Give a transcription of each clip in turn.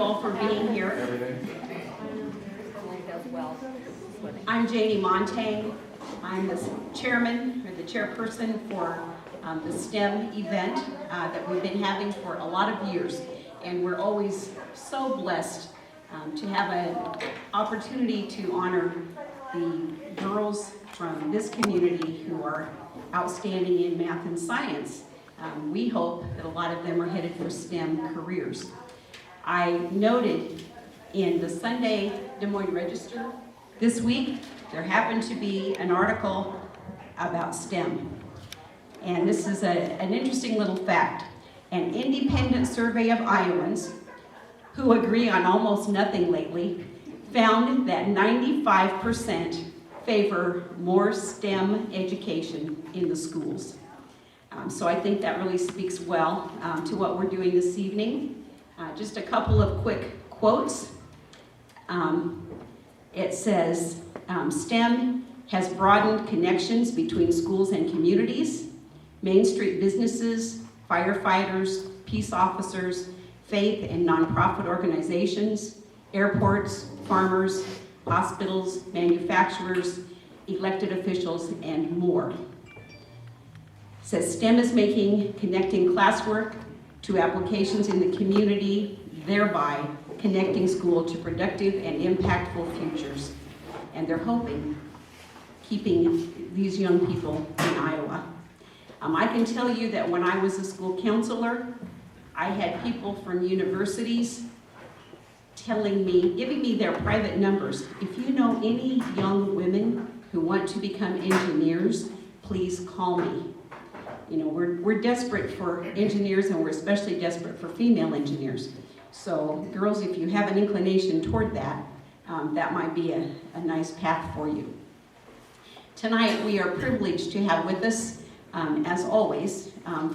you all for being here. I'm Janie Montang. I'm the chairman or the chairperson for the STEM event that we've been having for a lot of years. And we're always so blessed to have an opportunity to honor the girls from this community who are outstanding in math and science. We hope that a lot of them are headed for STEM careers. I noted in the Sunday Des Moines Register this week, there happened to be an article about STEM. And this is an interesting little fact. An independent survey of Iowans who agree on almost nothing lately found that 95% favor more STEM education in the schools. So I think that really speaks well to what we're doing this evening. Just a couple of quick quotes. It says, STEM has broadened connections between schools and communities, Main Street businesses, firefighters, peace officers, faith and nonprofit organizations, airports, farmers, hospitals, manufacturers, elected officials, and more. It says STEM is making connecting classwork to applications in the community, thereby connecting school to productive and impactful futures. And they're hoping, keeping these young people in Iowa. I can tell you that when I was a school counselor, I had people from universities telling me, giving me their private numbers. If you know any young women who want to become engineers, please call me. You know, we're desperate for engineers, and we're especially desperate for female engineers. So girls, if you have an inclination toward that, that might be a nice path for you. Tonight we are privileged to have with us, as always,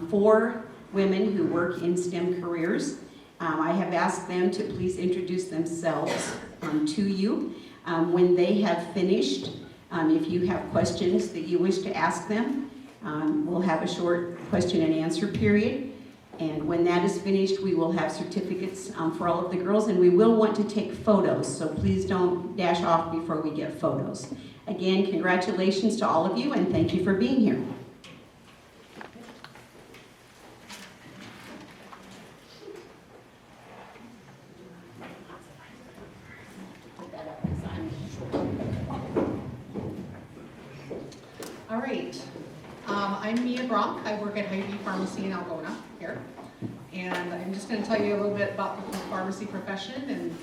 4 women who work in STEM careers. I have asked them to please introduce themselves to you. When they have finished, if you have questions that you wish to ask them, we'll have a short question and answer period. And when that is finished, we will have certificates for all of the girls, and we will want to take photos, so please don't dash off before we get photos. Again, congratulations to all of you, and thank you for being here. All right, I'm Mia Bronk. I work at Hy-Vee Pharmacy in Algona here. And I'm just going to tell you a little bit about the pharmacy profession and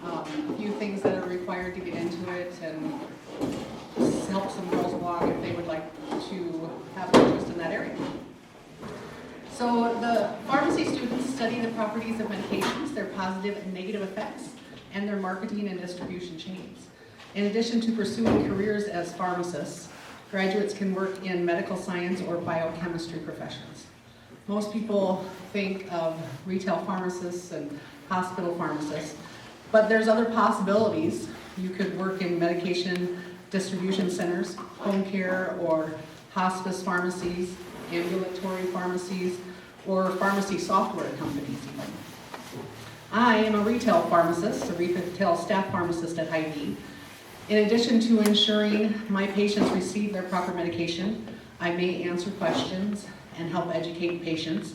a few things that are required to get into it, and help some girls along if they would like to have an interest in that area. So the pharmacy students study the properties of medications, their positive and negative effects, and their marketing and distribution chains. In addition to pursuing careers as pharmacists, graduates can work in medical science or biochemistry professions. Most people think of retail pharmacists and hospital pharmacists, but there's other possibilities. You could work in medication distribution centers, home care or hospice pharmacies, ambulatory pharmacies, or pharmacy software companies even. I am a retail pharmacist, a retail staff pharmacist at Hy-Vee. In addition to ensuring my patients receive their proper medication, I may answer questions and help educate patients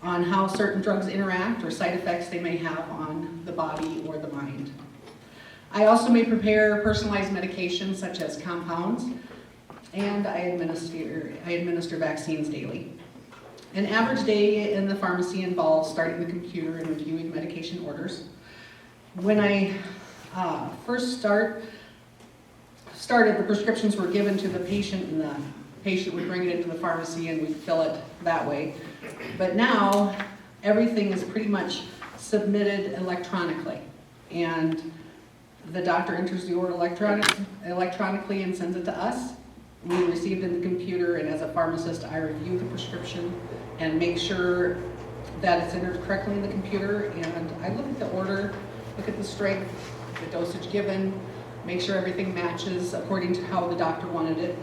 on how certain drugs interact or side effects they may have on the body or the mind. I also may prepare personalized medications such as compounds, and I administer vaccines daily. An average day in the pharmacy involves starting the computer and reviewing medication orders. When I first started, the prescriptions were given to the patient, and the patient would bring it into the pharmacy and we'd fill it that way. But now, everything is pretty much submitted electronically. And the doctor enters the order electronically and sends it to us. We receive it in the computer, and as a pharmacist, I review the prescription and make sure that it's entered correctly in the computer. And I look at the order, look at the strength, the dosage given, make sure everything matches according to how the doctor wanted it.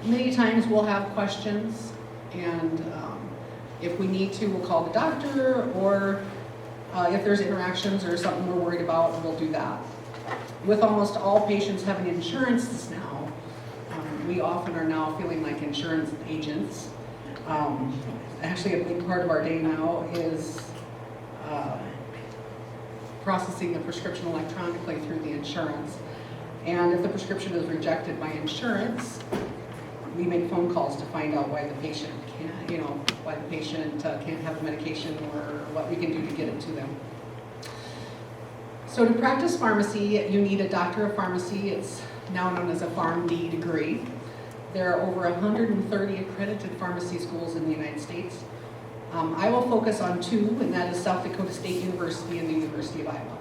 Many times we'll have questions, and if we need to, we'll call the doctor, or If there's interactions or something we're worried about, we'll do that. With almost all patients having insurance now, we often are now feeling like insurance agents. Actually, a big part of our day now is processing the prescription electronically through the insurance. And if the prescription is rejected by insurance, we make phone calls to find out why the patient can't, why the patient can't have the medication or what we can do to get it to them. So to practice pharmacy, you need a doctor of pharmacy. It's now known as a PharmD degree. There are over 130 accredited pharmacy schools in the United States. I will focus on two, and that is South Dakota State University and the University of Iowa.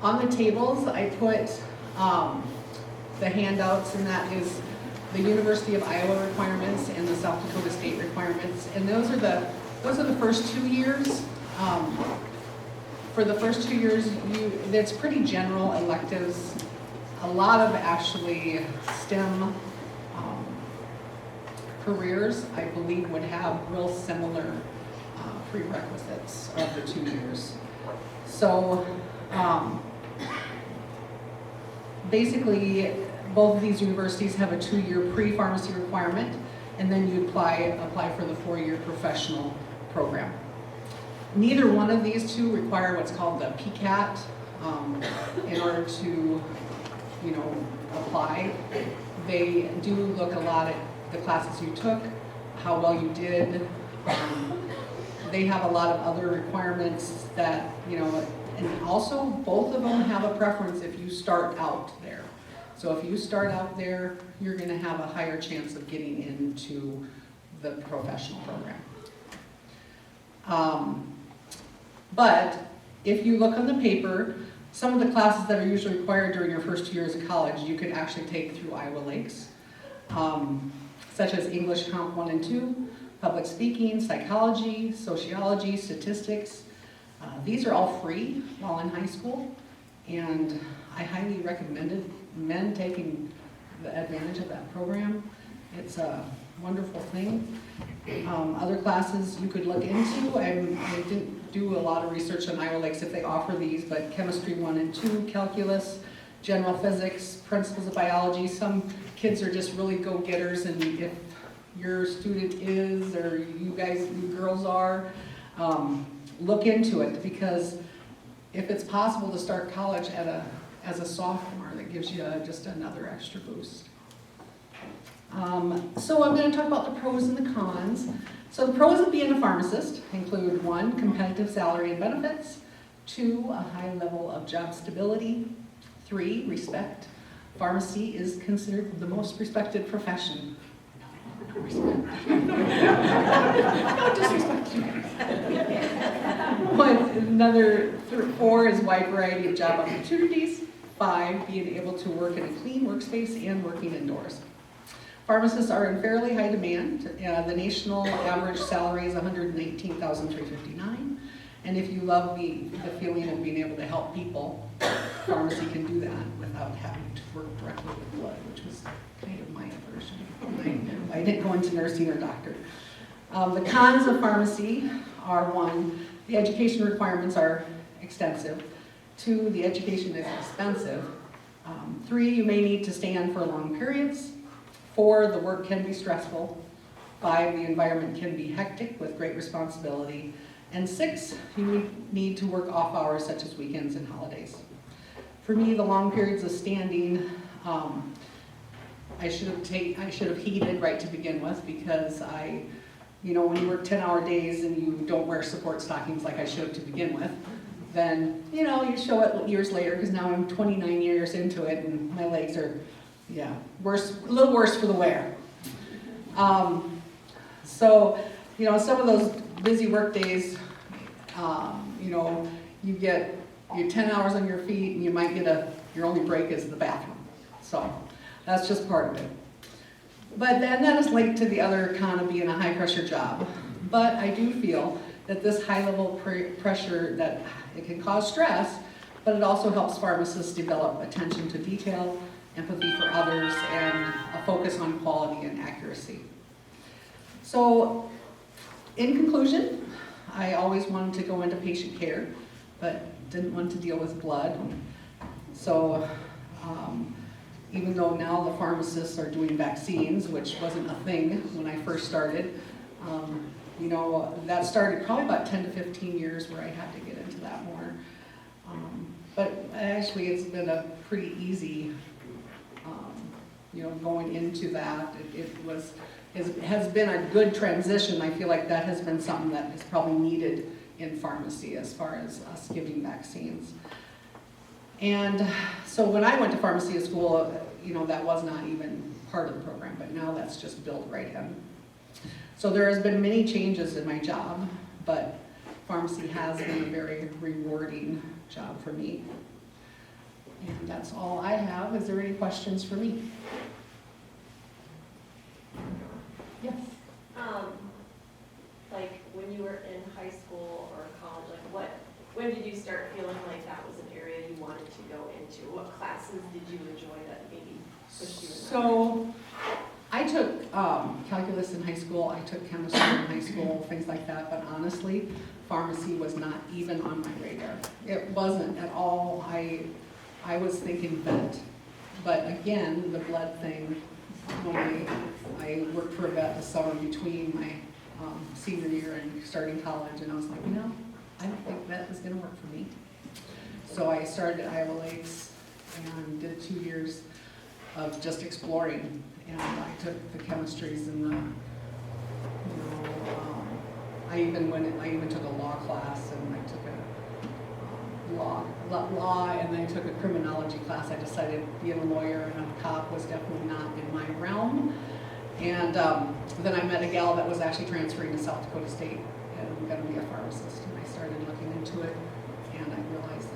On the tables, I put the handouts, and that is the University of Iowa requirements and the South Dakota State requirements. And those are the first 2 years. For the first 2 years, it's pretty general electives. A lot of actually STEM careers, I believe, would have real similar prerequisites of the 2 years. So basically, both of these universities have a 2-year pre-pharmacy requirement, and then you apply for the 4-year professional program. Neither one of these two require what's called the PCAT in order to, apply. They do look a lot at the classes you took, how well you did. They have a lot of other requirements that, and also both of them have a preference if you start out there. So if you start out there, you're going to have a higher chance of getting into the professional program. But if you look on the paper, some of the classes that are usually required during your first 2 years of college, you could actually take through Iowa Lakes, such as English Comp 1 and 2, public speaking, psychology, sociology, statistics. These are all free while in high school, and I highly recommend taking the advantage of that program. It's a wonderful thing. Other classes you could look into, I didn't do a lot of research on Iowa Lakes if they offer these, but chemistry 1 and 2, calculus, general physics, principles of biology. Some kids are just really go-getters, and if your student is, or you girls are, look into it, because if it's possible to start college as a sophomore, that gives you just another extra boost. So I'm going to talk about the pros and the cons. So the pros of being a pharmacist include 1, competitive salary and benefits, 2, a high level of job stability, 3, respect. Pharmacy is considered the most respected profession. No respect. No disrespect. Another 4 is wide variety of job opportunities. 5, being able to work in a clean workspace and working indoors. Pharmacists are in fairly high demand. The national average salary is $119,359. And if you love the feeling of being able to help people, pharmacy can do that without having to work directly with blood, which was kind of my aversion. I didn't go into nursing or doctor. The cons of pharmacy are 1, the education requirements are extensive. 2, the education is expensive. 3, you may need to stand for long periods. 4, the work can be stressful. 5, the environment can be hectic with great responsibility. And 6, you need to work off hours such as weekends and holidays. For me, the long periods of standing, I should have heeded right to begin with, because when you work 10-hour days and you don't wear support stockings like I should have to begin with, then, you show it years later, because now I'm 29 years into it and my legs are, worse, a little worse for the wear. So, some of those busy work days, you get your 10 hours on your feet, and you might get your only break is the bathroom. So that's just part of it. But then that is linked to the other con of being a high pressure job. But I do feel that this high level pressure, that it can cause stress, but it also helps pharmacists develop attention to detail, empathy for others, and a focus on quality and accuracy. So, in conclusion, I always wanted to go into patient care. but didn't want to deal with blood. So even though now the pharmacists are doing vaccines, which wasn't a thing when I first started, you know, that started probably about 10 to 15 years where I had to get into that more. But actually it's been a pretty easy, you know, going into that. It has been a good transition. I feel like that has been something that is probably needed in pharmacy as far as us giving vaccines. And so when I went to pharmacy school, you know, that was not even part of the program, but now that's just built right in. So there has been many changes in my job, but pharmacy has been a very rewarding job for me. And that's all I have. Is there any questions for me? Yes. Like when you were in high school or college, like when did you start feeling like that was an area you wanted to go into? What classes did you enjoy that maybe pushed you in that So I took calculus in high school, I took chemistry in high school, things like that, but honestly, pharmacy was not even on my radar. It wasn't at all. I was thinking vet, but again, the blood thing, when I worked for a vet the summer between my senior year and starting college, and I was like, you know, I don't think vet is gonna work for me. So I started at Iowa Lakes and did 2 years of just exploring, and I took the chemistries and the, you know, I even took a law class, and I took a law, and then I took a criminology class. I decided being a lawyer and a cop was definitely not in my realm. And then I met a gal that was actually transferring to South Dakota State and going to be a pharmacist. And I started looking into it, and I realized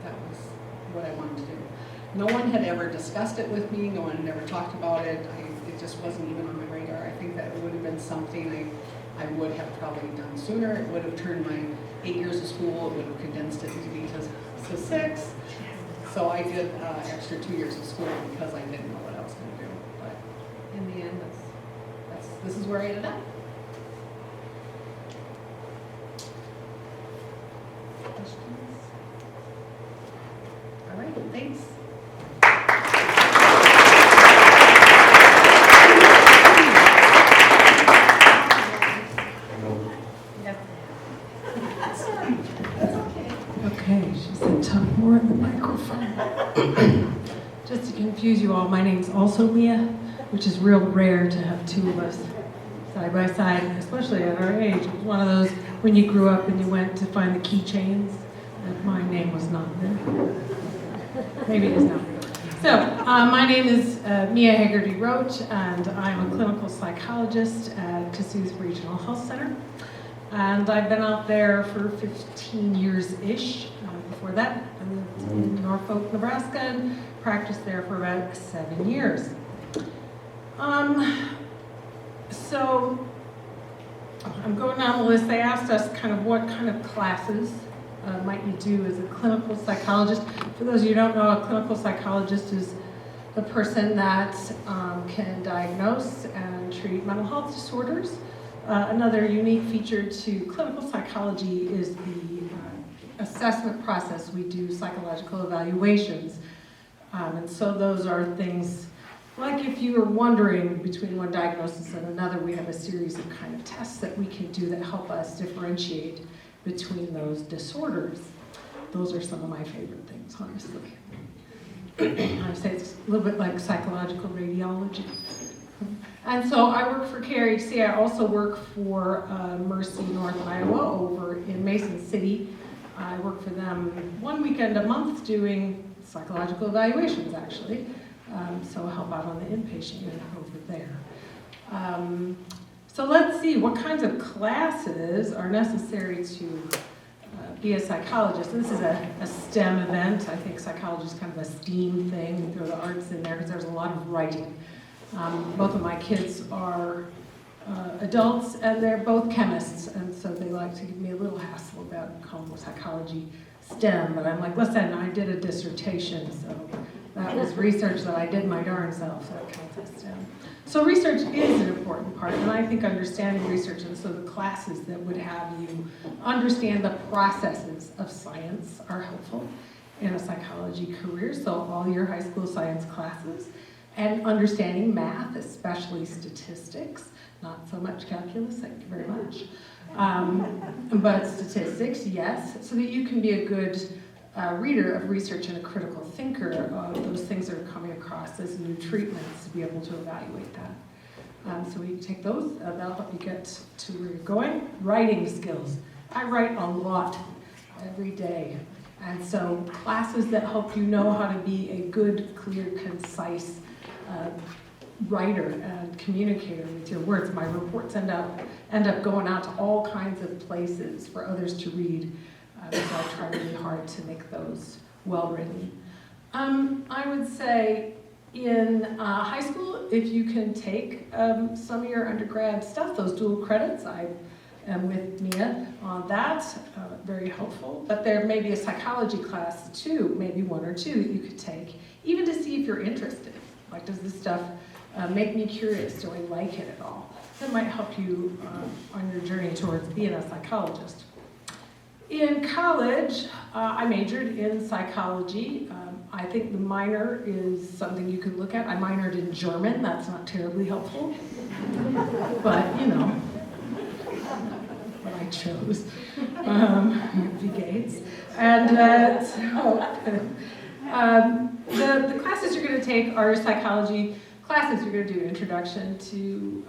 that was what I wanted to do. No one had ever discussed it with me. No one had ever talked about it. It just wasn't even on my radar. I think that it would have been something I would have probably done sooner. It would have turned my 8 years of school, it would have condensed it maybe to 6. So I did extra 2 years of school because I didn't know what I was going to do. But in the end, this is where I ended up. Questions? All right, thanks. Okay, she said talk more in the microphone. Just to confuse you all, my name's also Mia, which is real rare to have two of us side by side, especially at our age. It was one of those when you grew up and you went to find the keychains, that my name was not there. Maybe it is now. So, my name is Mia Haggerty Roach, and I'm a clinical psychologist at Kossuth Regional Health Center. And I've been out there for 15 years-ish. Before that, I lived in Norfolk, Nebraska, and practiced there for about 7 years. So I'm going down the list. They asked us kind of what kind of classes might you do as a clinical psychologist. For those of you who don't know, a clinical psychologist is the person that can diagnose and treat mental health disorders. Another unique feature to clinical psychology is the assessment process. We do psychological evaluations. And so those are things like if you were wondering between one diagnosis and another, we have a series of kind of tests that we can do that help us differentiate between those disorders. Those are some of my favorite things, honestly. I say it's a little bit like psychological radiology. And so I work for CareHC. I also work for Mercy North Iowa over in Mason City. I work for them one weekend a month doing psychological evaluations, actually. So I help out on the inpatient unit over there. So let's see, what kinds of classes are necessary to be a psychologist? This is a STEM event. I think psychology is kind of a STEAM thing. We throw the arts in there because there's a lot of writing. Both of my kids are adults, and they're both chemists, and so they like to give me a little hassle about calling psychology STEM, but I'm like, listen, I did a dissertation, so that was research that I did my darn self, so it counts as STEM. So research is an important part, and I think understanding research, and so the classes that would have you understand the processes of science are helpful in a psychology career, so all your high school science classes, and understanding math, especially statistics, not so much calculus, thank you very much, but statistics, yes, so that you can be a good reader of research and a critical thinker of those things that are coming across as new treatments to be able to evaluate that. So you take those, that'll help you get to where you're going. Writing skills. I write a lot every day. And so classes that help you know how to be a good, clear, concise writer and communicator with your words. My reports end up going out to all kinds of places for others to read. So I try really hard to make those well written. I would say in high school, if you can take some of your undergrad stuff, those dual credits, I am with Mia on that, very helpful. But there may be a psychology class too, maybe one or two that you could take, even to see if you're interested. Like, does this stuff make me curious? Do I like it at all? That might help you on your journey towards being a psychologist. In college, I majored in psychology. I think the minor is something you could look at. I minored in German. That's not terribly helpful. But, you know, what I chose. V. Gates. And the classes you're going to take are psychology classes. You're going to do Introduction to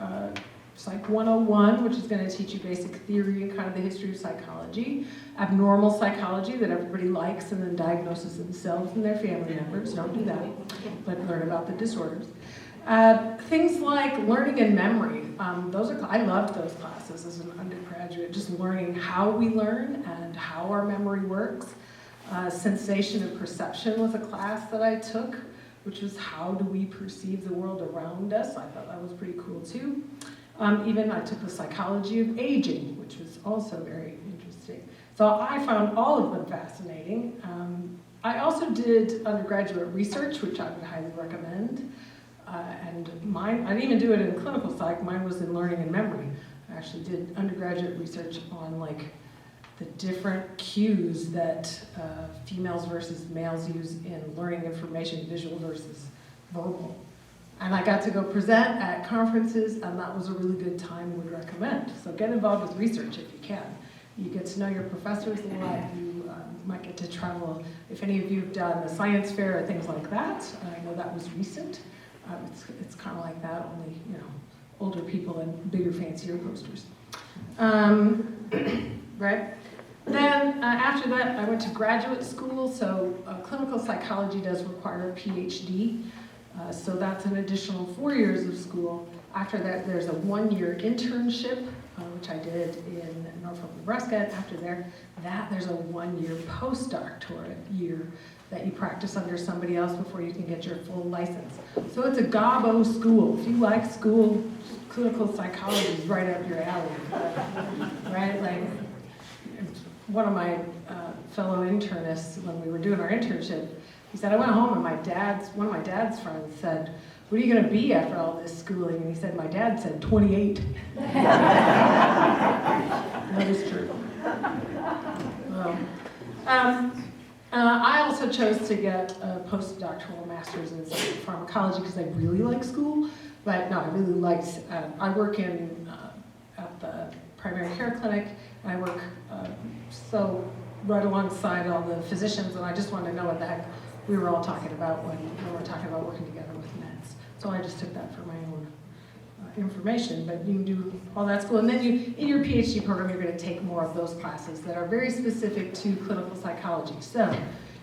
Psych 101, which is going to teach you basic theory and kind of the history of psychology. Abnormal psychology that everybody likes and then diagnoses themselves and their family members. Don't do that, but learn about the disorders. Things like learning and memory. I loved those classes as an undergraduate, just learning how we learn and how our memory works. Sensation and perception was a class that I took, which was how do we perceive the world around us. I thought that was pretty cool too. Even I took the psychology of aging, which was also very interesting. So I found all of them fascinating. I also did undergraduate research, which I would highly recommend. And mine, I didn't even do it in clinical psych, mine was in learning and memory. I actually did undergraduate research on like the different cues that females versus males use in learning information, visual versus verbal. And I got to go present at conferences, and that was a really good time, would recommend. So get involved with research if you can. You get to know your professors a lot. You might get to travel. If any of you have done the science fair or things like that, I know that was recent. It's kind of like that, only, you know, older people and bigger, fancier posters. Right? Then after that, I went to graduate school. So clinical psychology does require a PhD. So that's an additional 4 years of school. After that, there's a 1-year internship, which I did in Norfolk, Nebraska. And after there's a 1-year postdoctorate year that you practice under somebody else before you can get your full license. So it's a gobbo school. If you like school, clinical psychology is right up your alley, right? Like, one of my fellow internists, when we were doing our internship, he said, I went home and one of my dad's friends said, what are you going to be after all this schooling? And he said, my dad said 28. That is true. Well, I also chose to get a postdoctoral master's in pharmacology because I really like school. But no, I really liked, I work at the primary care clinic, and I work so right alongside all the physicians, and I just wanted to know what the heck we were all talking about when we were talking about working together with meds. So I just took that for my own information, but you can do all that school. And then in your PhD program, you're going to take more of those classes that are very specific to clinical psychology. So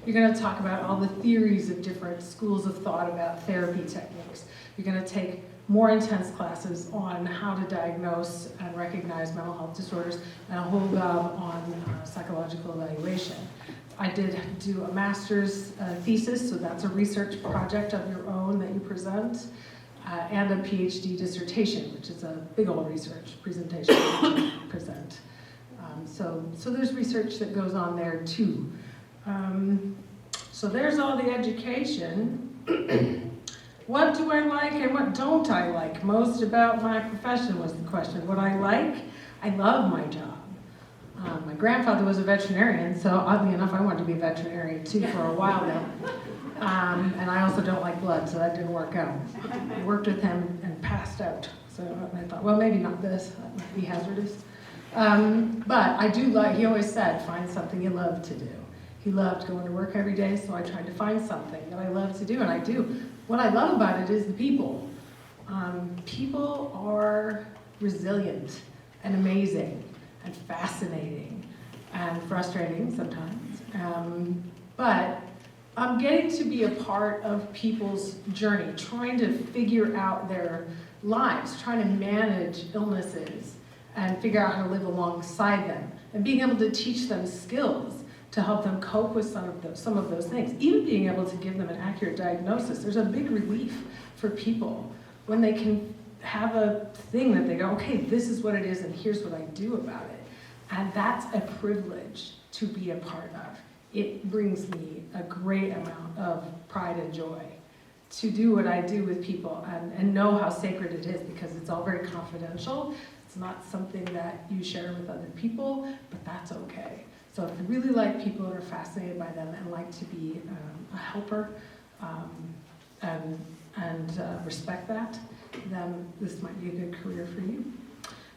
you're going to talk about all the theories of different schools of thought about therapy techniques. You're going to take more intense classes on how to diagnose and recognize mental health disorders, and a whole gob on psychological evaluation. I did do a master's thesis, so that's a research project of your own that you present, and a PhD dissertation, which is a big old research presentation that you present. So there's research that goes on there too. So there's all the education. What do I like and what don't I like most about my profession was the question. What I like, I love my job. My grandfather was a veterinarian, so oddly enough, I wanted to be a veterinarian too for a while now. And I also don't like blood, so that didn't work out. I worked with him and passed out. So I thought, well, maybe not this, that might be hazardous. But I do like, he always said, find something you love to do. He loved going to work every day, so I tried to find something that I love to do, and I do. What I love about it is the people. People are resilient and amazing and fascinating and frustrating sometimes. But I'm getting to be a part of people's journey, trying to figure out their lives, trying to manage illnesses and figure out how to live alongside them, and being able to teach them skills to help them cope with some of those things. Even being able to give them an accurate diagnosis. There's a big relief for people when they can have a thing that they go, okay, this is what it is and here's what I do about it. And that's a privilege to be a part of. It brings me a great amount of pride and joy to do what I do with people and know how sacred it is, because it's all very confidential. It's not something that you share with other people, but that's okay. So if you really like people and are fascinated by them and like to be a helper and respect that, then this might be a good career for you.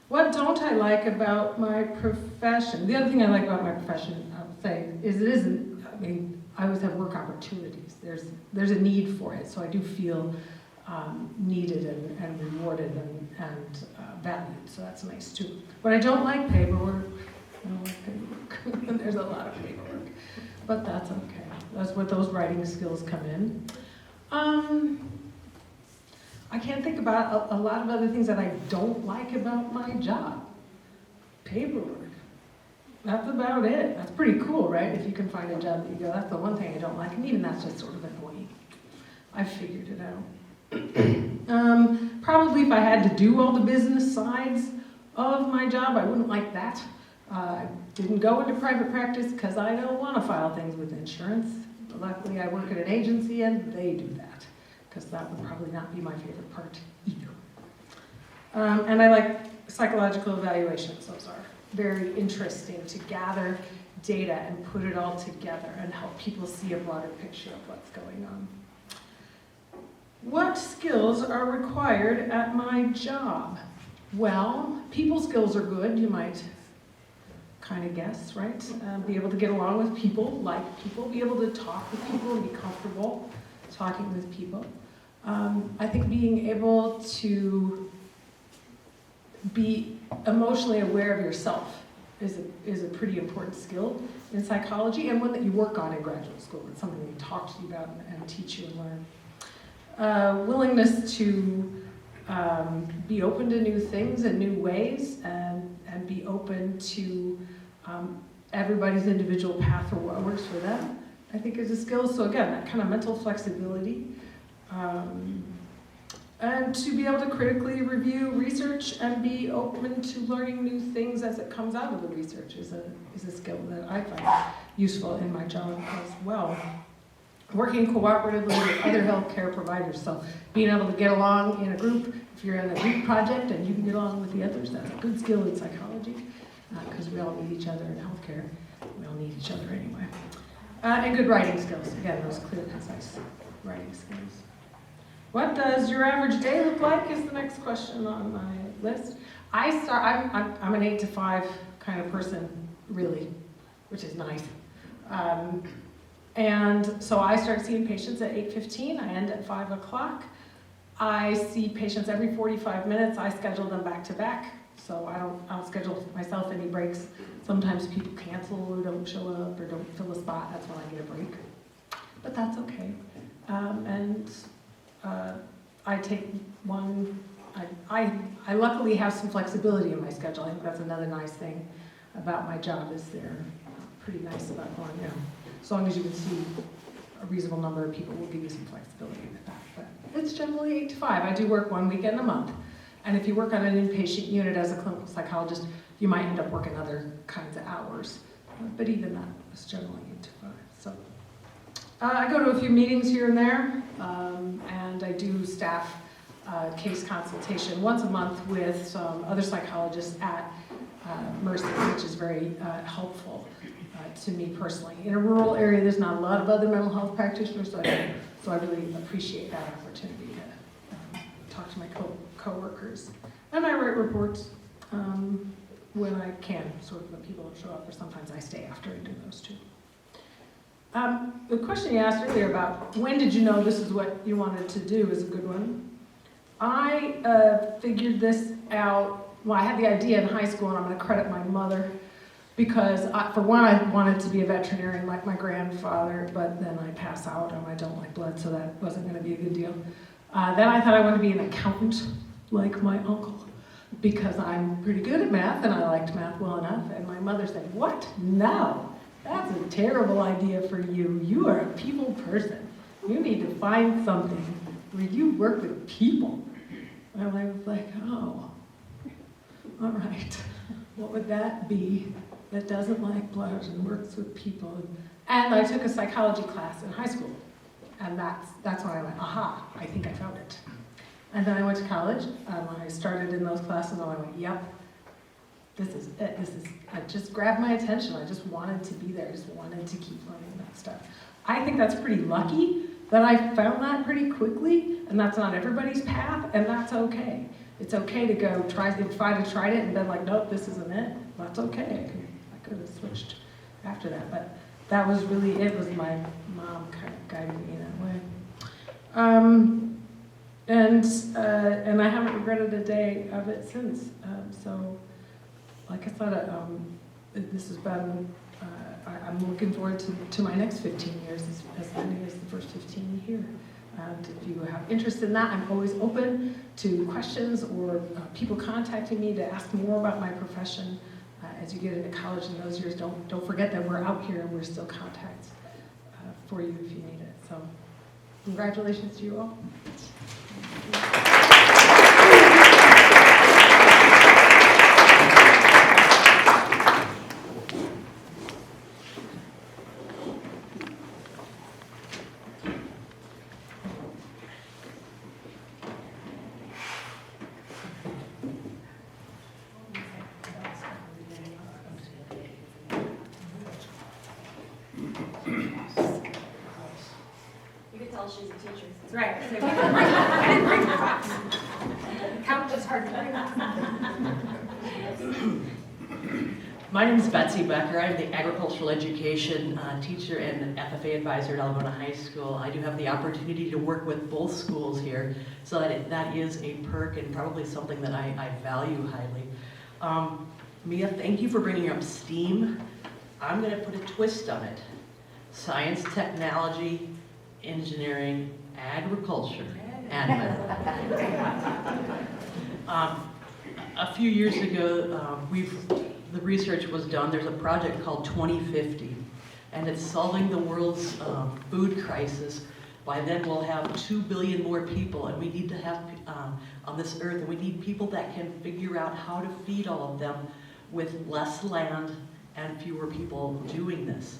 What don't I like about my profession? The other thing I like about my profession, I'll say, is it isn't, I mean, I always have work opportunities. There's a need for it, so I do feel needed and rewarded and valued, so that's nice too. But I don't like paperwork. I don't like paperwork. There's a lot of paperwork, but that's okay. That's where those writing skills come in. I can't think about a lot of other things that I don't like about my job. Paperwork. That's about it. That's pretty cool, right? If you can find a job that you go, that's the one thing I don't like, and even that's just sort of annoying. I figured it out. Probably if I had to do all the business sides of my job, I wouldn't like that. I didn't go into private practice because I don't want to file things with insurance. But luckily, I work at an agency and they do that, because that would probably not be my favorite part either. And I like psychological evaluations. Those are very interesting to gather data and put it all together and help people see a broader picture of what's going on. What skills are required at my job? Well, people skills are good, you might kind of guess, right? Be able to get along with people, like people, be able to talk with people and be comfortable talking with people. I think being able to be emotionally aware of yourself is a pretty important skill in psychology, and one that you work on in graduate school. It's something we talk to you about and teach you and learn. Willingness to be open to new things and new ways, and be open to everybody's individual path or what works for them, I think is a skill. So again, that kind of mental flexibility. And to be able to critically review research and be open to learning new things as it comes out of the research is a skill that I find useful in my job as well. Working cooperatively with other healthcare providers, so being able to get along in a group. If you're in a group project and you can get along with the others, that's a good skill in psychology, because we all need each other in healthcare. We all need each other anyway. And good writing skills. Again, those clear, concise writing skills. What does your average day look like is the next question on my list. I'm an 8 to 5 kind of person, really, which is nice. And so I start seeing patients at 8:15, I end at 5 o'clock. I see patients every 45 minutes, I schedule them back to back, so I don't schedule myself any breaks. Sometimes people cancel or don't show up or don't fill a spot, that's when I get a break. But that's okay. I take one, I luckily have some flexibility in my schedule. I think that's another nice thing about my job, is they're pretty nice about going, you know, as long as you can see a reasonable number of people, will give you some flexibility with that. But it's generally 8 to 5. I do work one weekend a month. And if you work on an inpatient unit as a clinical psychologist, you might end up working other kinds of hours. But even that is generally 8 to 5. So I go to a few meetings here and there, and I do staff case consultation once a month with some other psychologists at Mercy, which is very helpful to me personally. In a rural area, there's not a lot of other mental health practitioners, so I really appreciate that opportunity to talk to my co-workers. And I write reports when I can, sort of when people don't show up, or sometimes I stay after and do those too. The question you asked earlier about when did you know this is what you wanted to do is a good one. I figured this out, well, I had the idea in high school, and I'm going to credit my mother, because for one, I wanted to be a veterinarian like my grandfather, but then I pass out and I don't like blood, so that wasn't going to be a good deal. Then I thought I wanted to be an accountant like my uncle, because I'm pretty good at math and I liked math well enough. And my mother said, "What? No, that's a terrible idea for you. You are a people person. You need to find something where you work with people." And I was like, oh, all right. What would that be that doesn't like blood and works with people? And I took a psychology class in high school. And that's when I went, aha, I think I found it. And then I went to college. I started in those classes, and I went, yep, this is it. It just grabbed my attention. I just wanted to be there. I just wanted to keep learning that stuff. I think that's pretty lucky that I found that pretty quickly, and that's not everybody's path, and that's okay. It's okay to go if I'd have tried it and been like, nope, this isn't it. That's okay. I could have switched after that, but that was really it. Was my mom kind of guiding me that way. And I haven't regretted a day of it since. So, like I said, this has been. I'm looking forward to my next 15 years, as many as the first 15 here. And if you have interest in that, I'm always open to questions or people contacting me to ask more about my profession. As you get into college in those years, don't forget that we're out here and we're still contacts for you if you need it. So, congratulations to you all. You can tell she's a teacher. That's right. So I didn't bring the box. Count is hard to bring. My name is Betsy Becker. I'm the agricultural education teacher and FFA advisor at Algona High School. I do have the opportunity to work with both schools here, so that is a perk and probably something that I value highly. Mia, thank you for bringing up STEAM. I'm going to put a twist on it. Science, technology, engineering, agriculture, and a few years ago, the research was done. There's a project called 2050, and it's solving the world's food crisis. By then, we'll have 2 billion more people, and we need to have on this earth, and we need people that can figure out how to feed all of them with less land and fewer people doing this.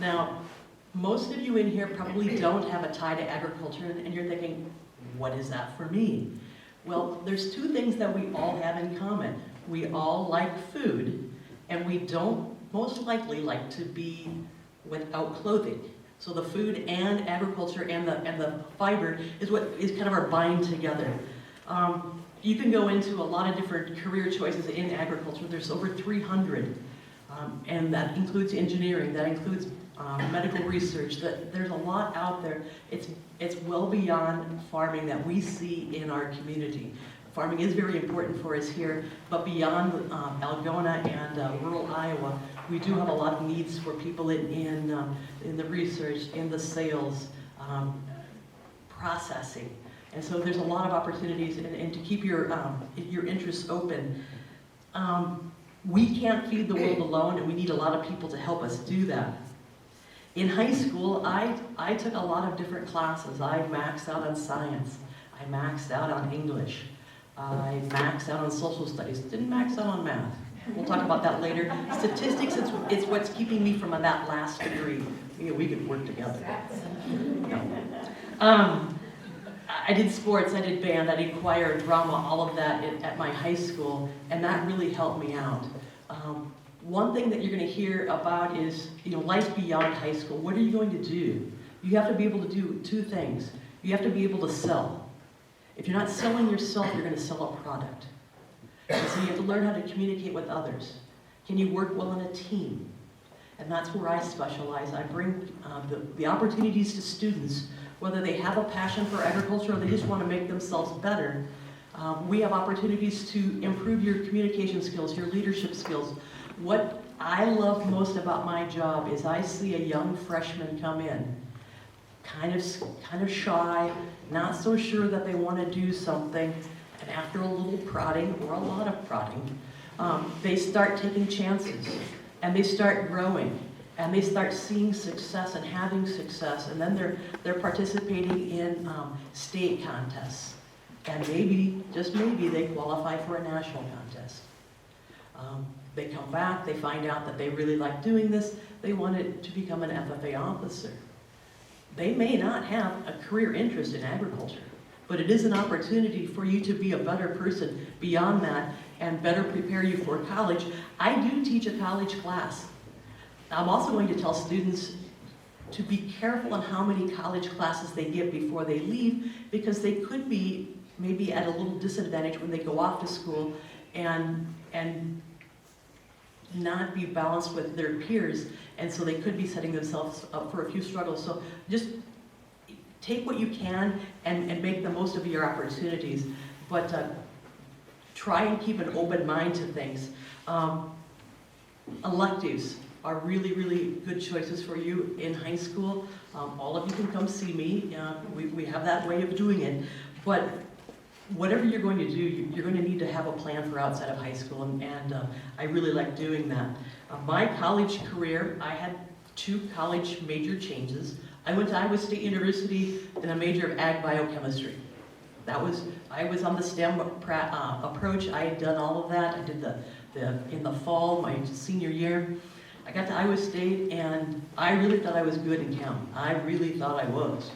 Now, most of you in here probably don't have a tie to agriculture, and you're thinking, what is that for me? Well, there's two things that we all have in common. We all like food, and we don't most likely like to be without clothing. So the food and agriculture and the fiber is what is kind of our bind together. You can go into a lot of different career choices in agriculture. There's over 300, and that includes engineering, that includes medical research. There's a lot out there. It's well beyond farming that we see in our community. Farming is very important for us here, but beyond Algona and rural Iowa, we do have a lot of needs for people in the research, in the sales, processing. And so there's a lot of opportunities, and to keep your interests open. We can't feed the world alone, and we need a lot of people to help us do that. In high school, I took a lot of different classes. I maxed out on science. I maxed out on English. I maxed out on social studies. Didn't max out on math. We'll talk about that later. Statistics, it's what's keeping me from that last degree. We could work together. I did sports, I did band, I did choir, drama, all of that at my high school, and that really helped me out. One thing that you're going to hear about is, life beyond high school. What are you going to do? You have to be able to do two things. You have to be able to sell. If you're not selling yourself, you're going to sell a product. And so you have to learn how to communicate with others. Can you work well in a team? And that's where I specialize. I bring the opportunities to students, whether they have a passion for agriculture or they just want to make themselves better. We have opportunities to improve your communication skills, your leadership skills. What I love most about my job is I see a young freshman come in, kind of shy, not so sure that they want to do something, and after a little prodding, or a lot of prodding, they start taking chances, and they start growing, and they start seeing success and having success, and then they're participating in state contests, and maybe, just maybe, they qualify for a national contest. They come back, they find out that they really like doing this, they want to become an FFA officer. They may not have a career interest in agriculture, but it is an opportunity for you to be a better person beyond that and better prepare you for college. I do teach a college class. I'm also going to tell students to be careful on how many college classes they get before they leave, because they could be maybe at a little disadvantage when they go off to school and not be balanced with their peers, and so they could be setting themselves up for a few struggles. So just take what you can and make the most of your opportunities, but try and keep an open mind to things. Electives are really, really good choices for you in high school. All of you can come see me. We have that way of doing it, but whatever you're going to do, you're going to need to have a plan for outside of high school, and I really like doing that. My college career, I had 2 college major changes. I went to Iowa State University in a major of ag biochemistry. I was on the STEM approach. I had done all of that. I did in the fall, my senior year. I got to Iowa State, and I really thought I was good in chem. I really thought I was.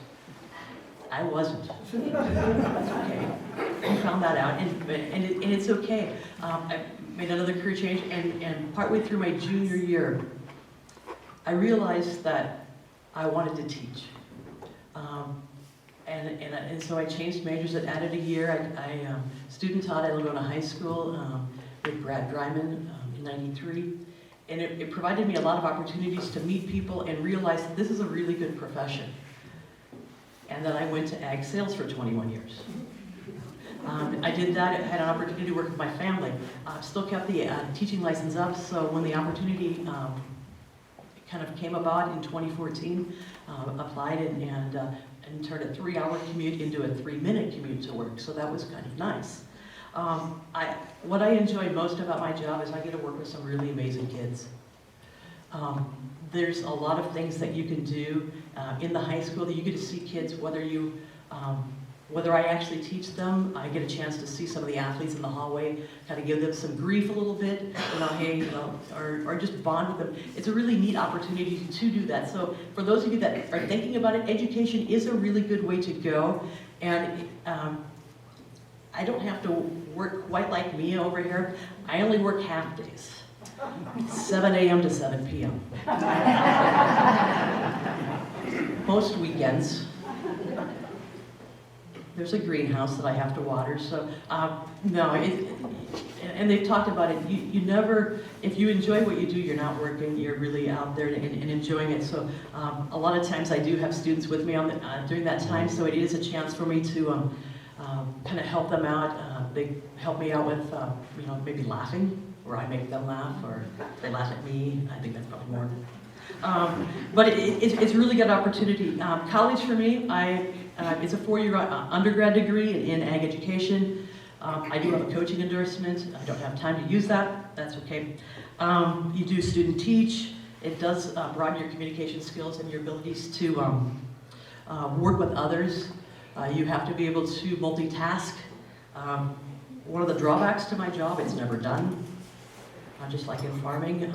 I wasn't. That's okay. I found that out, and it's okay. I made another career change, and partway through my junior year, I realized that I wanted to teach. And so I changed majors. It added a year. I student taught at Laguna High School with Brad Dryman in '93. And it provided me a lot of opportunities to meet people and realize that this is a really good profession. And then I went to ag sales for 21 years. I did that. I had an opportunity to work with my family. Still kept the teaching license up, so when the opportunity kind of came about in 2014, applied and turned a 3-hour commute into a 3-minute commute to work, so that was kind of nice. What I enjoy most about my job is I get to work with some really amazing kids. There's a lot of things that you can do in the high school that you get to see kids, whether I actually teach them, I get a chance to see some of the athletes in the hallway, kind of give them some grief a little bit, or just bond with them. It's a really neat opportunity to do that. So for those of you that are thinking about it, education is a really good way to go. And I don't have to work quite like Mia over here. I only work half days. 7 a.m. to 7 p.m. Most weekends. There's a greenhouse that I have to water, so no, and they've talked about it, you never, if you enjoy what you do, you're not working, you're really out there and enjoying it. So a lot of times I do have students with me during that time, so it is a chance for me to kind of help them out. They help me out with, maybe laughing, or I make them laugh, or they laugh at me. I think that's probably more. But it's a really good opportunity. College for me, it's a 4-year undergrad degree in ag education. I do have a coaching endorsement. I don't have time to use that. That's okay. You do student teach. It does broaden your communication skills and your abilities to work with others. You have to be able to multitask. One of the drawbacks to my job, it's never done. Just like in farming,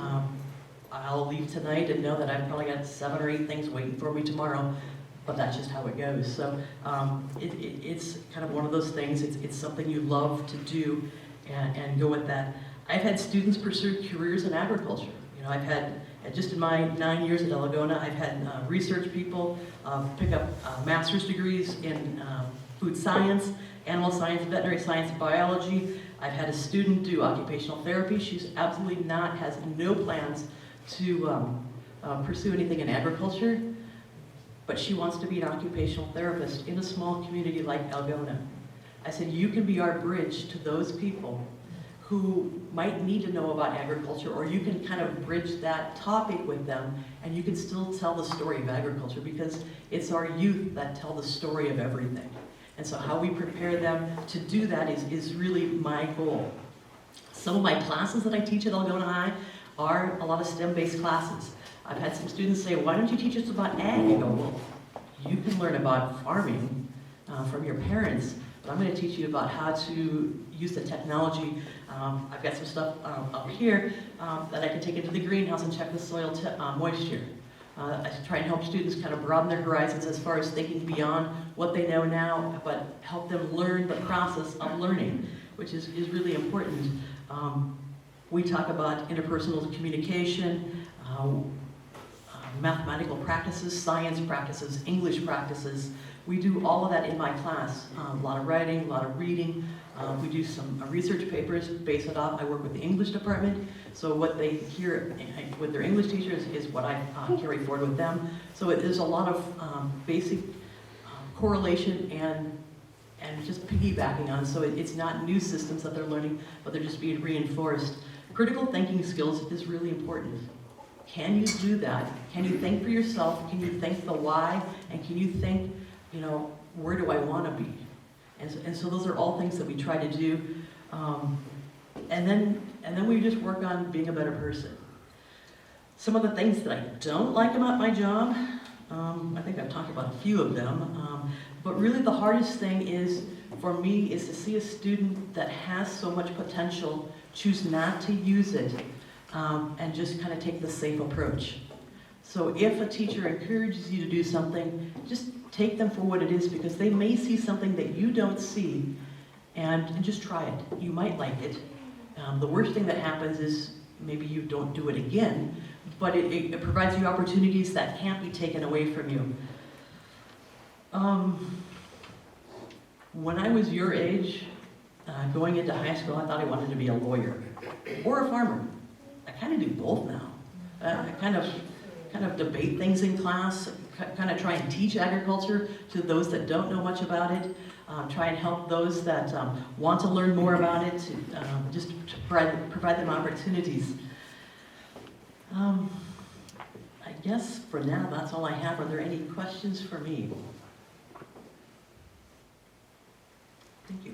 I'll leave tonight and know that I've probably got 7 or 8 things waiting for me tomorrow, but that's just how it goes. So it's kind of one of those things. It's something you love to do and go with that. I've had students pursue careers in agriculture. You know, I've had, just in my 9 years at Algona, I've had research people pick up master's degrees in food science, animal science, veterinary science, biology. I've had a student do occupational therapy. She's absolutely has no plans to pursue anything in agriculture, but she wants to be an occupational therapist in a small community like Algona. I said, you can be our bridge to those people who might need to know about agriculture, or you can kind of bridge that topic with them, and you can still tell the story of agriculture, because it's our youth that tell the story of everything. And so how we prepare them to do that is really my goal. Some of my classes that I teach at Algona High are a lot of STEM-based classes. I've had some students say, why don't you teach us about ag? I go, well, you can learn about farming from your parents, but I'm going to teach you about how to use the technology. I've got some stuff up here that I can take into the greenhouse and check the soil moisture. I try and help students kind of broaden their horizons as far as thinking beyond what they know now, but help them learn the process of learning, which is really important. We talk about interpersonal communication, mathematical practices, science practices, English practices. We do all of that in my class. A lot of writing, a lot of reading. We do some research papers based it off. I work with the English department, so what they hear with their English teachers is what I carry forward with them. So there's a lot of basic correlation and just piggybacking on. So it's not new systems that they're learning, but they're just being reinforced. Critical thinking skills is really important. Can you do that? Can you think for yourself? Can you think the why? And can you think, you know, where do I want to be? And so those are all things that we try to do. And then we just work on being a better person. Some of the things that I don't like about my job, I think I've talked about a few of them, but really the hardest thing is, for me, is to see a student that has so much potential choose not to use it, and just kind of take the safe approach. So if a teacher encourages you to do something, just take them for what it is, because they may see something that you don't see, and just try it. You might like it. The worst thing that happens is maybe you don't do it again, but it provides you opportunities that can't be taken away from you. When I was your age, going into high school, I thought I wanted to be a lawyer or a farmer. I kind of do both now. I kind of debate things in class, kind of try and teach agriculture to those that don't know much about it, try and help those that want to learn more about it, just to provide them opportunities. I guess for now, that's all I have. Are there any questions for me? Thank you.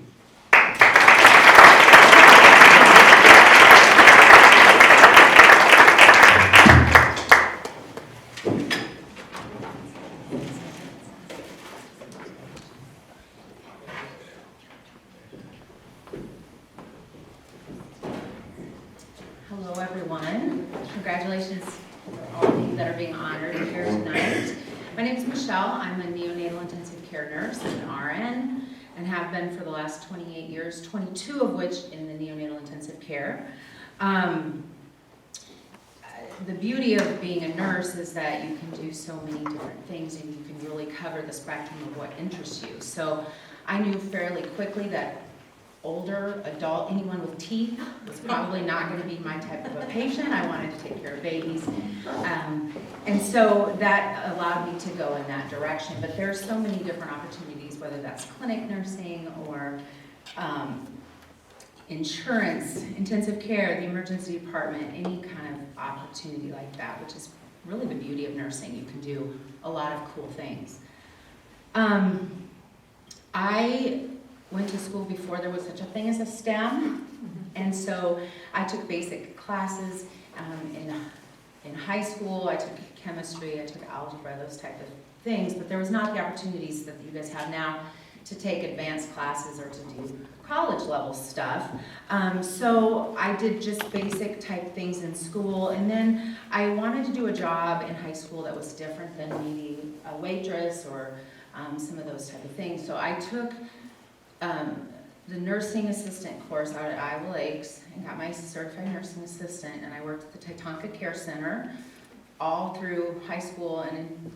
Hello, everyone. Congratulations to all of you that are being honored here tonight. My name is Michelle. I'm a neonatal intensive care nurse and an RN, and have been for the last 28 years, 22 of which in the neonatal intensive care. The beauty of being a nurse is that you can do so many different things, and you can really cover the spectrum of what interests you. So I knew fairly quickly that older adult, anyone with teeth, was probably not going to be my type of a patient. I wanted to take care of babies. And so that allowed me to go in that direction. But there are so many different opportunities, whether that's clinic nursing or insurance, intensive care, the emergency department, any kind of opportunity like that, which is really the beauty of nursing. You can do a lot of cool things. I went to school before there was such a thing as a STEM, and so I took basic classes in high school. I took chemistry, I took algebra, those type of things, but there was not the opportunities that you guys have now to take advanced classes or to do college level stuff. So I did just basic type things in school, and then I wanted to do a job in high school that was different than maybe a waitress or some of those type of things. So I took the nursing assistant course out at Iowa Lakes and got my certified nursing assistant, and I worked at the Tatanka Care Center all through high school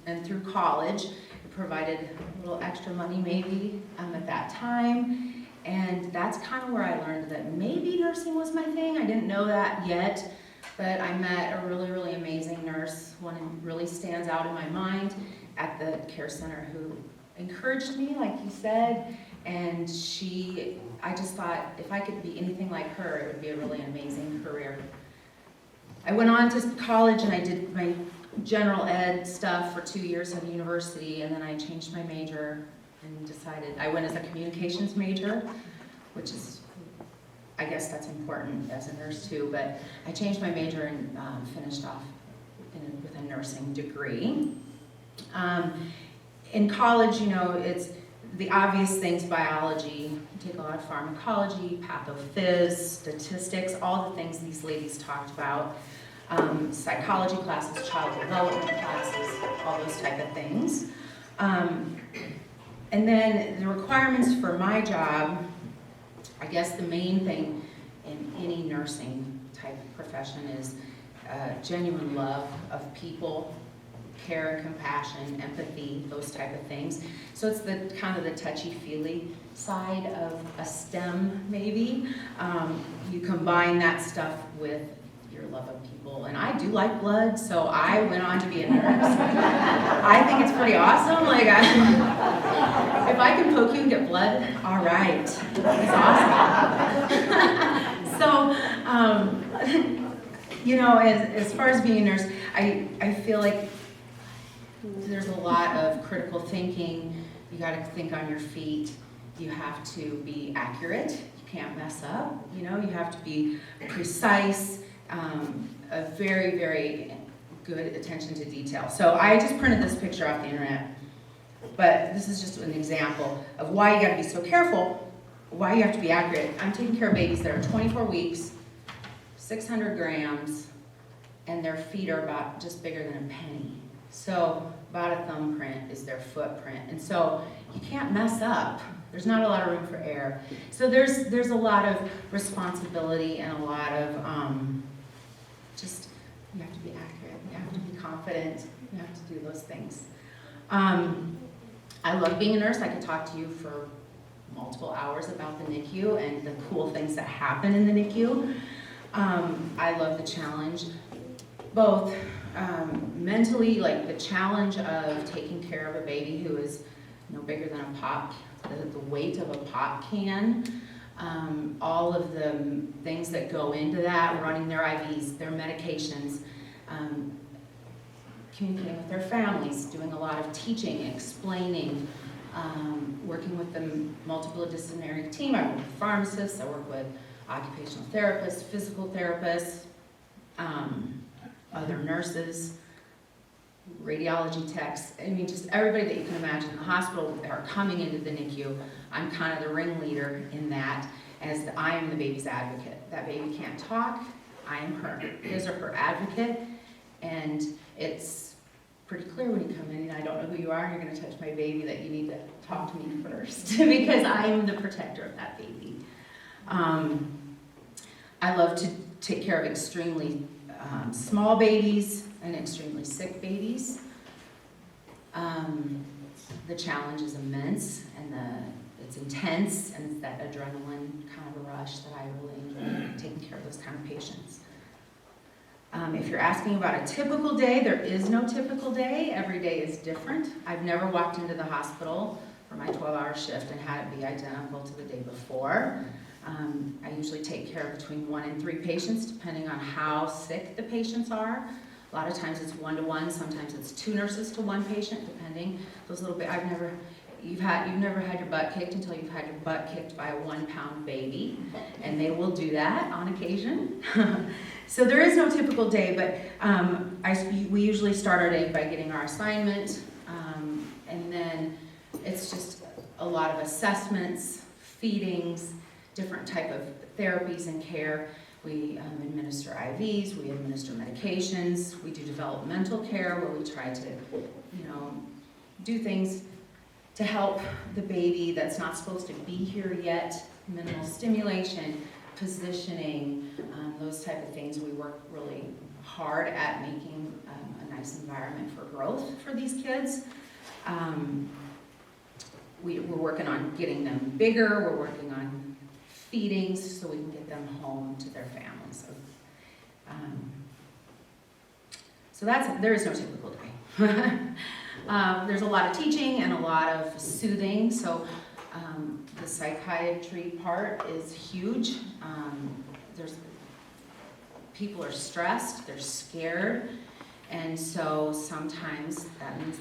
and through college. It provided a little extra money maybe at that time, and that's kind of where I learned that maybe nursing was my thing. I didn't know that yet, but I met a really, really amazing nurse, one who really stands out in my mind at the care center, who encouraged me, like you said, and I just thought if I could be anything like her, it would be a really amazing career. I went on to college and I did my general ed stuff for 2 years at university, and then I changed my major and decided, I went as a communications major, which is, I guess that's important as a nurse too, but I changed my major and finished off with a nursing degree. In college, you know, it's the obvious things: biology, you take a lot of pharmacology, pathophys, statistics, all the things these ladies talked about, psychology classes, child development classes, all those type of things. And then the requirements for my job, I guess the main thing in any nursing type of profession is genuine love of people, care and compassion, empathy, those type of things. So it's the kind of the touchy-feely side of a STEM, maybe. You combine that stuff with your love of people. And I do like blood, so I went on to be a nurse. I think it's pretty awesome. Like, if I can poke you and get blood, all right. It's awesome. So, you know, as far as being a nurse, I feel like there's a lot of critical thinking. You got to think on your feet. You have to be accurate. You can't mess up. You know, you have to be precise. A very, very good attention to detail. So I just printed this picture off the internet, but this is just an example of why you got to be so careful, why you have to be accurate. I'm taking care of babies that are 24 weeks, 600 grams, and their feet are about just bigger than a penny. So about a thumbprint is their footprint. And so you can't mess up. There's not a lot of room for error. So there's a lot of responsibility and a lot of just, you have to be accurate, you have to be confident, you have to do those things. I love being a nurse. I could talk to you for multiple hours about the NICU and the cool things that happen in the NICU. I love the challenge, both mentally, like the challenge of taking care of a baby who is no bigger than a pop, the weight of a pop can, all of the things that go into that, running their IVs, their medications, communicating with their families, doing a lot of teaching, explaining, working with the multidisciplinary team. I work with pharmacists, I work with occupational therapists, physical therapists, other nurses, radiology techs. I mean, just everybody that you can imagine in the hospital are coming into the NICU. I'm kind of the ringleader in that, as I am the baby's advocate. That baby can't talk, I am his or her advocate, and it's pretty clear when you come in and I don't know who you are and you're going to touch my baby that you need to talk to me first because I am the protector of that baby. I love to take care of extremely small babies and extremely sick babies. The challenge is immense and it's intense, and it's that adrenaline kind of a rush that I really enjoy, taking care of those kind of patients. If you're asking about a typical day, there is no typical day. Every day is different. I've never walked into the hospital for my 12-hour shift and had it be identical to the day before. I usually take care of between 1 and 3 patients, depending on how sick the patients are. A lot of times it's 1-to-1, sometimes it's 2 nurses to 1 patient, depending. Those little you've never had your butt kicked until you've had your butt kicked by a 1-pound baby, and they will do that on occasion. So there is no typical day, but we usually start our day by getting our assignment, and then it's just a lot of assessments, feedings, different type of therapies and care. We administer IVs, we administer medications, we do developmental care where we try to, do things to help the baby that's not supposed to be here yet minimal stimulation, positioning, those type of things. We work really hard at making a nice environment for growth for these kids. We're working on getting them bigger. We're working on feedings so we can get them home to their families. So there is no typical day. There's a lot of teaching and a lot of soothing. So the psychiatry part is huge. People are stressed, they're scared, and so sometimes that means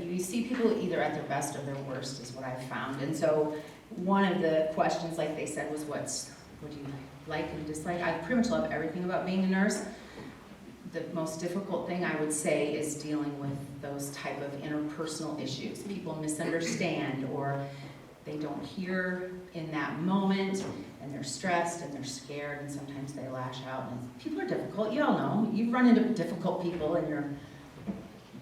you see people either at their best or their worst is what I've found. And so one of the questions, like they said, was what do you like and dislike? I pretty much love everything about being a nurse. The most difficult thing I would say is dealing with those type of interpersonal issues. People misunderstand, or they don't hear in that moment, and they're stressed and they're scared, and sometimes they lash out. And people are difficult. You all know. You've run into difficult people in your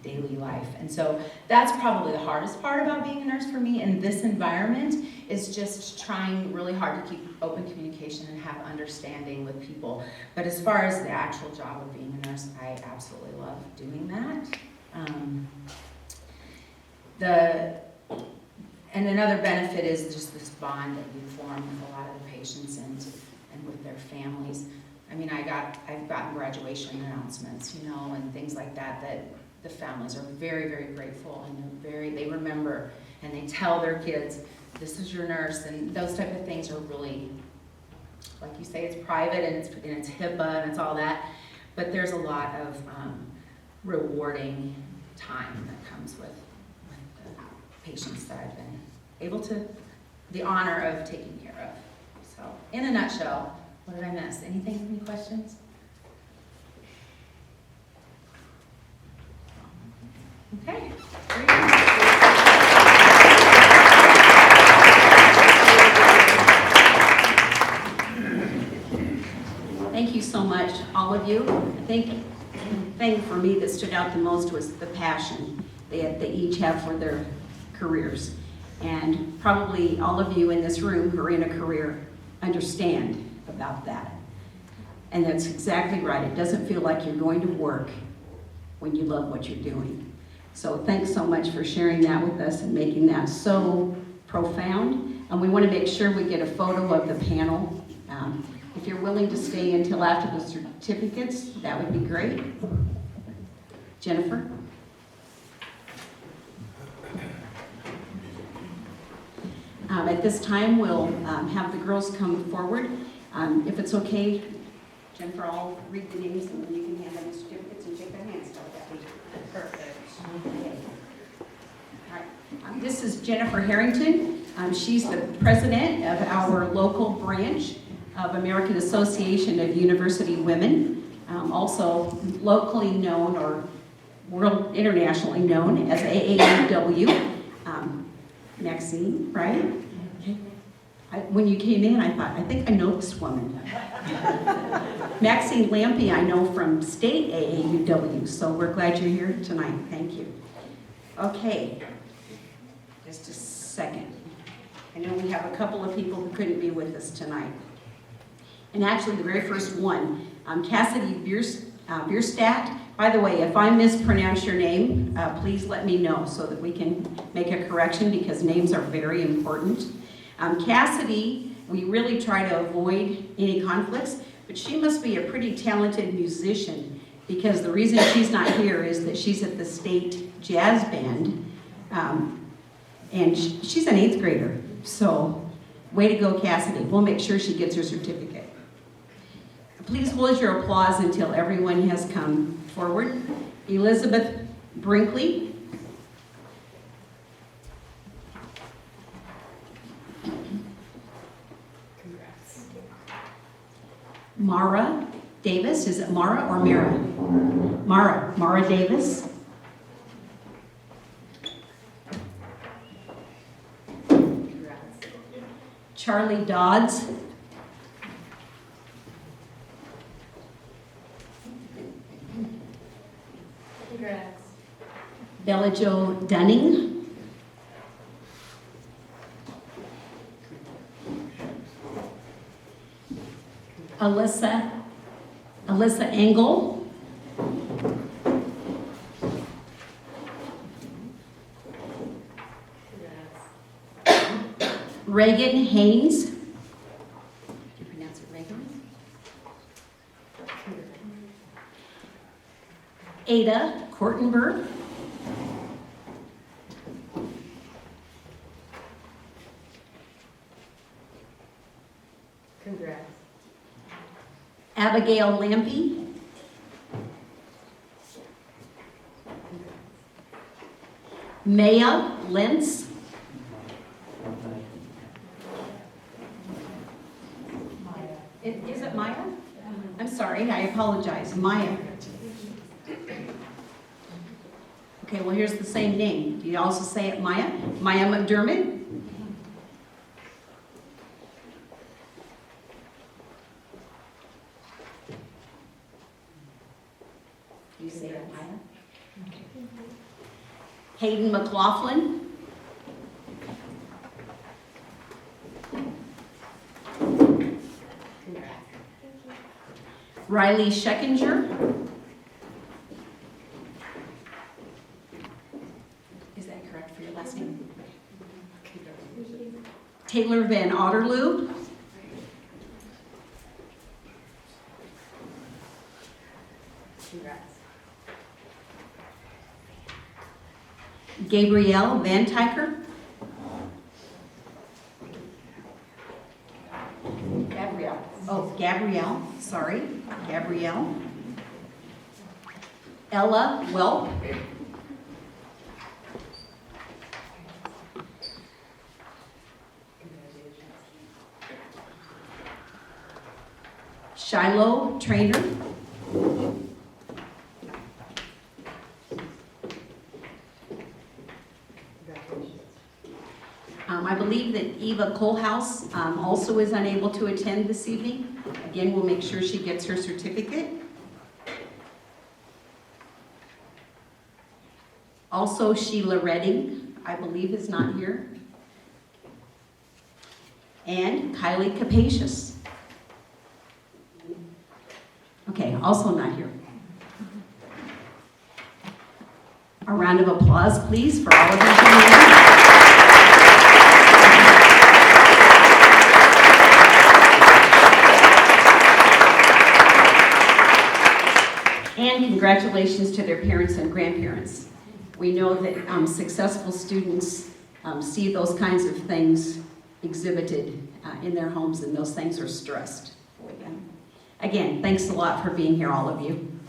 daily life. And so that's probably the hardest part about being a nurse for me in this environment, is just trying really hard to keep open communication and have understanding with people. But as far as the actual job of being a nurse, I absolutely love doing that. And another benefit is just this bond that you form with a lot of the patients and with their families. I mean, I've gotten graduation announcements, and things like that the families are very, very grateful, and they remember, and they tell their kids, this is your nurse, and those type of things are really, like you say, it's private and it's HIPAA and it's all that, but there's a lot of rewarding time that comes with the patients that I've been able to, the honor of taking care of. So, in a nutshell, what did I miss? Anything, any questions? Okay. Thank you so much, all of you. I think the thing for me that stood out the most was the passion they each have for their careers. And probably all of you in this room who are in a career understand about that. And that's exactly right. It doesn't feel like you're going to work when you love what you're doing. So thanks so much for sharing that with us and making that so profound. And we want to make sure we get a photo of the panel. If you're willing to stay until after the certificates, that would be great. Jennifer? At this time, we'll have the girls come forward. If it's okay, Jennifer, I'll read the names and then you can hand them the certificates and shake their hands. Perfect. Okay. All right. This is Jennifer Harrington. She's the president of our local branch of American Association of University Women, also locally known or internationally known as AAUW. Maxine, right? When you came in, I thought, I think I know this woman. Maxine Lampe, I know from state AAUW, so we're glad you're here tonight. Thank you. Okay, just a second. I know we have a couple of people who couldn't be with us tonight. And actually, the very first one, Cassidy Bierstadt. By the way, if I mispronounce your name, please let me know so that we can make a correction, because names are very important. Cassidy, we really try to avoid any conflicts, but she must be a pretty talented musician, because the reason she's not here is that she's at the state jazz band, and she's an 8th grader. So, way to go, Cassidy. We'll make sure she gets her certificate. Please hold your applause until everyone has come forward. Elizabeth Brinkley. Congrats. Mara Davis. Is it Mara or Mara? Mara Davis. Congrats. Charlie Dodds. Congrats. Bella Jo Dunning. Alyssa Engel. Reagan Haynes. Did you pronounce it Reagan? Ada Kortenberg. Congrats. Abigail Lampy. Maya Lentz. Is it Maya? I'm sorry, I apologize, Maya. Okay, well, here's the same name. Do you also say it Maya? Maya McDermott? Do you say it Maya? Hayden McLaughlin? Riley Scheckinger. Is that correct for your last name? Taylor Van Otterloo. Congrats. Gabrielle Van Tyker. Gabrielle. Oh, Gabrielle, sorry, Gabrielle. Ella Welp. Shiloh Trainer. I believe that Eva Kohlhaus also is unable to attend this evening. Again, we'll make sure she gets her certificate. Also, Sheila Redding, I believe, is not here. And Kylie Capacious. Okay, also not here. A round of applause, please, for all of you coming in. And congratulations to their parents and grandparents. We know that successful students see those kinds of things exhibited in their homes, and those things are stressed for them. Again, thanks a lot for being here, all of you.